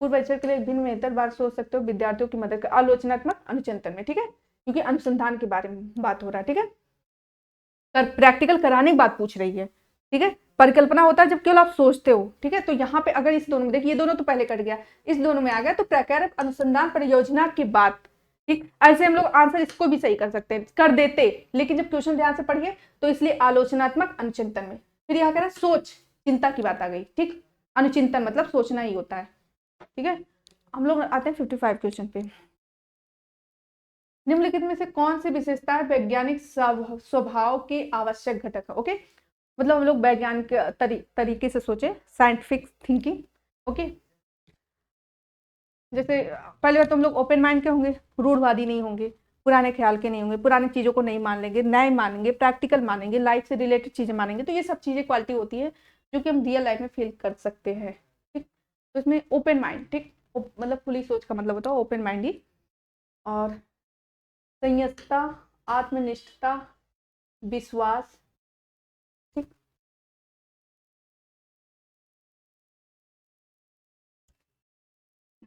पूर्व परीक्षा के लिए एक दिन में बेहतर बार सोच सकते हो, विद्यार्थियों की मदद कर, आलोचनात्मक अनुचिंतन में, ठीक है, क्योंकि अनुसंधान के बारे में बात हो रहा है, ठीक है। प्रैक्टिकल कराने की बात पूछ रही है, ठीक है। परिकल्पना होता है जब केवल आप सोचते हो, ठीक है। तो यहाँ पे अगर इस दोनों में देखिए, ये दोनों तो पहले कट गया, इस दोनों में आ गया, तो प्रकारक अनुसंधान परियोजना की बात, ठीक। ऐसे हम लोग आंसर इसको भी सही कर सकते हैं, कर देते, लेकिन जब क्वेश्चन ध्यान से पढ़िए तो इसलिए आलोचनात्मक अनुचिंतन में। फिर यहाँ कह रहा सोच चिंता की बात आ गई, ठीक। अनुचिंतन मतलब सोचना ही होता है, ठीक है। हम लोग आते हैं 55 क्वेश्चन पे। निम्नलिखित में से कौन सी विशेषता है वैज्ञानिक स्वभाव के आवश्यक घटक है, ओके। मतलब हम लोग वैज्ञानिक तरीके से सोचे, साइंटिफिक थिंकिंग, ओके। जैसे पहले बार तो हम लोग ओपन माइंड के होंगे, रूढ़वादी नहीं होंगे, पुराने ख्याल के नहीं होंगे, पुरानी चीजों को नहीं मान लेंगे, नए मानेंगे, प्रैक्टिकल मानेंगे, लाइफ से रिलेटेड चीजें मानेंगे। तो ये सब चीजें क्वालिटी होती है जो कि हम रियल लाइफ में फील कर सकते हैं, ठीक। तो इसमें ओपन माइंड, ठीक, मतलब खुली सोच का मतलब होता है ओपन माइंड ही। और संयतता, आत्मनिष्ठता, विश्वास, ठीक।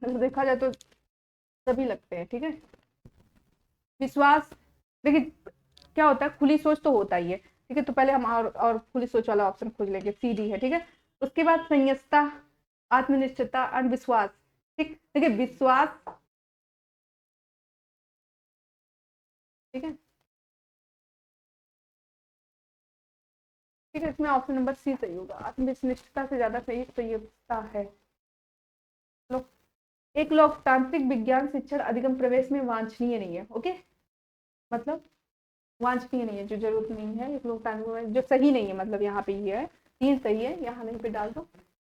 देखा जाए तो सभी लगते हैं, ठीक है। विश्वास, देखिए क्या होता है, खुली सोच तो होता ही है, ठीक है। तो पहले हम और खुली सोच वाला ऑप्शन खोज लेंगे, सी डी है, ठीक है। उसके बाद संयतता, आत्मनिष्ठता और विश्वास, ठीक। देखिए विश्वास, ठीक है, ठीक है। इसमें ऑप्शन नंबर सी सही होगा, आत्मनिष्ठता से ज्यादा सही संयतता है। लोग, एक लोकतांत्रिक विज्ञान शिक्षण अधिगम प्रवेश में वांछनीय नहीं है, ओके। मतलब वांछनीय नहीं है, जो जरूरत नहीं है, एक लोकतांत्रिक जो सही नहीं है, मतलब यहाँ पे ये है, तीन सही है, यहाँ नहीं पे डाल दो,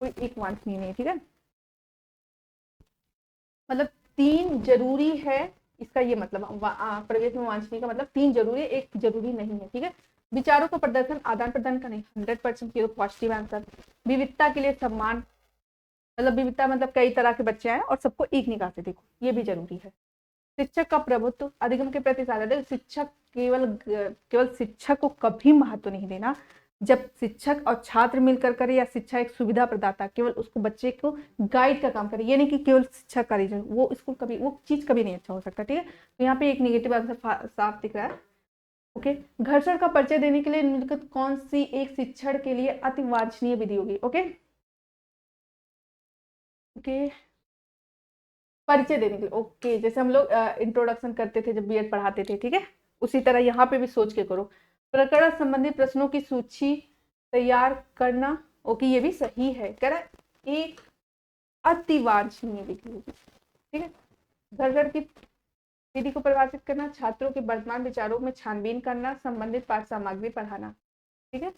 कोई एक वांछनीय नहीं है, ठीक है। मतलब तीन जरूरी है, इसका ये मतलब प्रवेश में वांछनीय का मतलब तीन जरूरी है, एक जरूरी नहीं है, ठीक है। विचारों का प्रदर्शन आदान प्रदान का नहीं, 100% की पॉजिटिव आंसर। विविधता के लिए सम्मान, मतलब विविधता मतलब कई तरह के बच्चे आए और सबको एक निगाह से देखो, ये भी जरूरी है। शिक्षक का प्रभुत्व, अधिगम के प्रति साझा, शिक्षक केवल शिक्षक को कभी महत्व नहीं देना। जब शिक्षक और छात्र मिलकर करे, या शिक्षा एक सुविधा प्रदाता केवल उसको बच्चे को गाइड का काम करे, ये नहीं कि केवल शिक्षक का रीजन, वो स्कूल कभी वो चीज कभी नहीं अच्छा हो सकता, ठीक है। तो यहाँ पे एक नेगेटिव आंसर साफ दिख रहा है, ओके। घर्षण का परिचय देने के लिए निम्नलिखित कौन सी एक शिक्षण के लिए अति वांछनीय विधि होगी, ओके, ओके। परिचय देने के लिए, ओके, जैसे हम लोग इंट्रोडक्शन करते थे जब बीएड पढ़ाते थे, ठीक है, उसी तरह यहाँ पे भी सोच के करो। प्रकरण संबंधी प्रश्नों की सूची तैयार करना, ओके, ये भी सही है, कह रहा एक अति वांछनीय विधि होगी, ठीक है। घर्षण की विधि को परिभाषित करना, छात्रों के वर्तमान विचारों में छानबीन करना, संबंधित पाठ सामग्री पढ़ाना, ठीक है।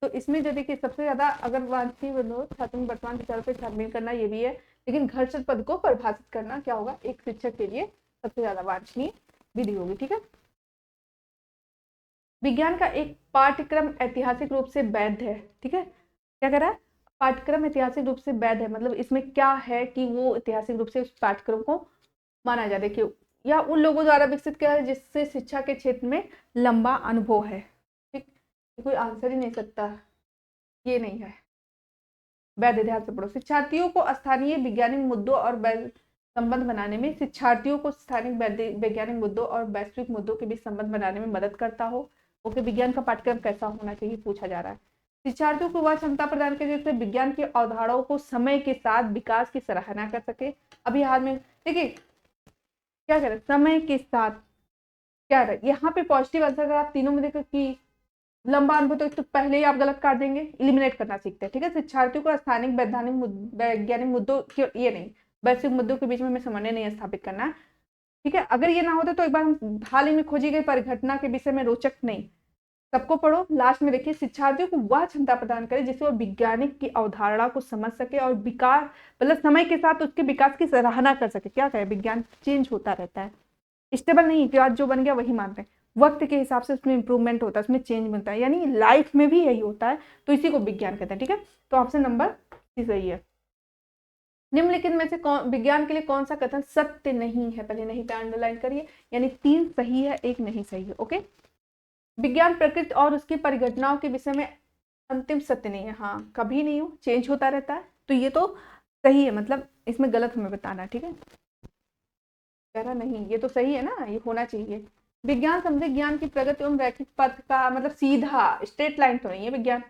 तो इसमें जो देखिए सबसे ज्यादा अगर वांछनीय बनो, छात्रों में वर्तमान विचारों पर छानबीन करना, ये भी है, लेकिन घर्षण पद को परिभाषित करना क्या होगा, एक शिक्षक के लिए सबसे ज्यादा वांछनीय विधि होगी, ठीक है। विज्ञान का एक पाठ्यक्रम ऐतिहासिक रूप से वैध है, ठीक है। क्या कह रहा है, पाठ्यक्रम ऐतिहासिक रूप से वैध है, मतलब इसमें क्या है कि वो ऐतिहासिक रूप से उस पाठ्यक्रम को माना जाए, देखिए, या उन लोगों द्वारा विकसित किया है जिससे शिक्षा के क्षेत्र में लंबा अनुभव है, ठीक। कोई आंसर ही नहीं सकता, ये नहीं है वैध, ध्यान से पढ़ो। शिक्षार्थियों को स्थानीय वैज्ञानिक मुद्दों और संबंध बनाने में, शिक्षार्थियों को स्थानिक वैज्ञानिक मुद्दों और वैश्विक मुद्दों के बीच संबंध बनाने में मदद करता हो, ओके। विज्ञान का पाठ्यक्रम कैसा होना चाहिए पूछा जा रहा है। शिक्षार्थियों को वह क्षमता प्रदान करे जिससे विज्ञान की अवधारणाओं को समय के साथ विकास की सराहना कर सके। अभी हाल में देखिए क्या कह रहे, समय के साथ क्या रहा, यहाँ पे पॉजिटिव आंसर अगर आप तीनों में देखो कि लंबा अनुभव, तो पहले ही आप गलत काट देंगे, इलिमिनेट करना सीखते हैं, ठीक है। शिक्षार्थियों को स्थानिक वैज्ञानिक मुद्दों के, ये नहीं, वैश्विक मुद्दों के बीच में समन्वय नहीं स्थापित करना है, ठीक है। अगर ये ना होता तो एक बार हम हाल ही में खोजी गई परिघटना के विषय में रोचक नहीं, सबको पढ़ो, लास्ट में देखिए शिक्षार्थियों को वह क्षमता प्रदान करे जिससे वो वैज्ञानिक की अवधारणा को समझ सके और विकास, मतलब समय के साथ उसके विकास की सराहना कर सके। क्या कहे, विज्ञान चेंज होता रहता है, स्टेबल नहीं कि आज जो बन गया वही मानते हैं, वक्त के हिसाब से उसमें इंप्रूवमेंट होता है, उसमें चेंज मिलता है, यानी लाइफ में भी यही होता है, तो इसी को विज्ञान कहते हैं, ठीक है। तो ऑप्शन नंबर सही है। निम्नलिखित में से विज्ञान के लिए कौन सा कथन सत्य नहीं है? पहले नहीं पे अंडरलाइन करिए, यानी 3 सही है, 1 नहीं सही है। ओके, विज्ञान प्रकृति और उसकी परिघटनाओं के विषय में अंतिम सत्य नहीं है। हाँ, कभी नहीं हो, चेंज होता रहता है, तो ये तो सही है, मतलब इसमें गलत हमें बताना है। ठीक है, कह रहा नहीं, ये तो सही है ना, ये होना चाहिए। विज्ञान समझे ज्ञान की प्रगति एवं रैखिक पथ का, मतलब सीधा स्ट्रेट लाइन तो नहीं है विज्ञान,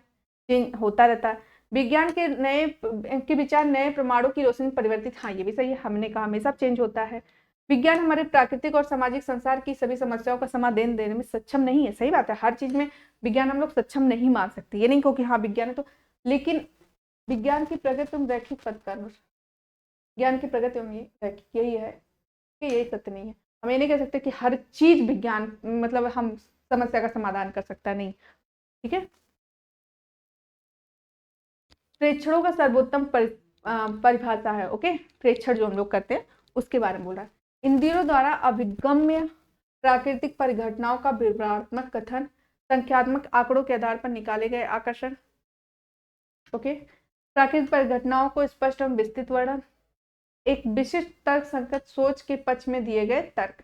चेंज होता रहता है। विज्ञान के विचार नए प्रमाणों की रोशनी परिवर्तित, हाँ ये भी सही है, हमने कहा हमेशा चेंज होता है। विज्ञान हमारे प्राकृतिक और सामाजिक संसार की सभी समस्याओं का समाधान देने में सक्षम नहीं है, सही बात है, हर चीज में विज्ञान हम लोग सक्षम नहीं मान सकते, ये नहीं कहो कि हाँ विज्ञान है तो, लेकिन विज्ञान की प्रगति एवं रैखिक पथ का, ज्ञान की प्रगति एवं रैखिक, यही है कि यही सत्य नहीं है। हम ये नहीं कह सकते कि हर चीज विज्ञान मतलब हम समस्या का समाधान कर सकता नहीं। ठीक है, प्रेक्षणों का सर्वोत्तम परिभाषा है। ओके, प्रेक्षण जो हम लोग करते हैं उसके बारे में बोल रहा है। इंद्रियों द्वारा अभिगम्य प्राकृतिक परिघटनाओं का विवरणात्मक कथन, संख्यात्मक आंकड़ों के आधार पर निकाले गए आकर्षण। ओके, प्राकृतिक परिघटनाओं को स्पष्ट एवं विस्तृत वर्णन, एक विशिष्ट तर्क संगत सोच के पक्ष में दिए गए तर्क।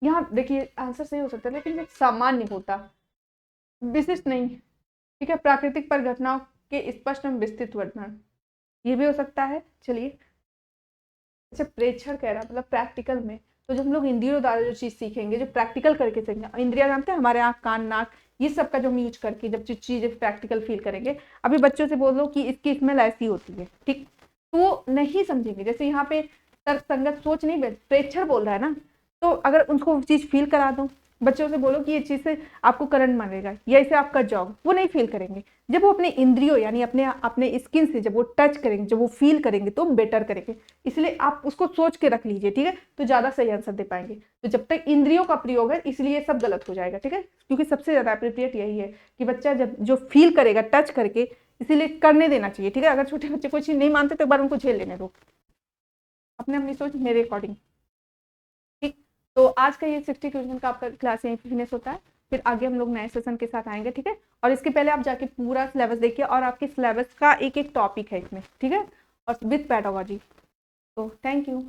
यहाँ देखिए आंसर सही हो सकता है, लेकिन एक सामान्य होता, विशिष्ट नहीं। ठीक है, प्राकृतिक परिघटनाओं के स्पष्ट एवं विस्तृत वर्णन, ये भी हो सकता है। चलिए, अच्छा प्रेक्षण कह रहा मतलब प्रैक्टिकल में, तो जब हम लोग इंद्रियों द्वारा जो चीज सीखेंगे, जो प्रैक्टिकल करके सीखेंगे, इंद्रिया जानते हैं हमारे आँख कान नाक, ये सब का जो हम यूज करके जब चीजें प्रैक्टिकल फील करेंगे। अभी बच्चों से बोल दो कि इसकी स्मेल ऐसी होती है, ठीक, तो वो नहीं समझेंगे। जैसे यहाँ पे तर्क संगत सोच नहीं, प्रेक्षण बोल रहा है ना, तो अगर उनको चीज फील करा दो, बच्चों से बोलो कि ये चीज से आपको करंट मारेगा या इसे आप कट जाओगे, वो नहीं फील करेंगे। जब वो अपने इंद्रियों यानी अपने अपने स्किन से जब वो टच करेंगे, जब वो फील करेंगे, तो बेटर करेंगे। इसलिए आप उसको सोच के रख लीजिए, ठीक है, तो ज्यादा सही आंसर दे पाएंगे। तो जब तक इंद्रियों का प्रयोग है, इसलिए सब गलत हो जाएगा। ठीक है, क्योंकि सबसे ज्यादा अप्रोप्रिएट यही है कि बच्चा जब जो फील करेगा टच करके, इसीलिए करने देना चाहिए। ठीक है, अगर छोटे बच्चे कोई चीज नहीं मानते तो एक बार उनको झेल लेने दो, अपने अपनी सोच मेरे अकॉर्डिंग। ठीक, तो आज का ये 60 क्वेश्चन का आपका क्लास यहीं फिनिश होता है, फिर आगे हम लोग नए सेशन के साथ आएंगे। ठीक है, और इसके पहले आप जाके पूरा सिलेबस देखिए, और आपके सिलेबस का एक एक टॉपिक है इसमें, ठीक है, और विद पेडागोजी। तो थैंक यू।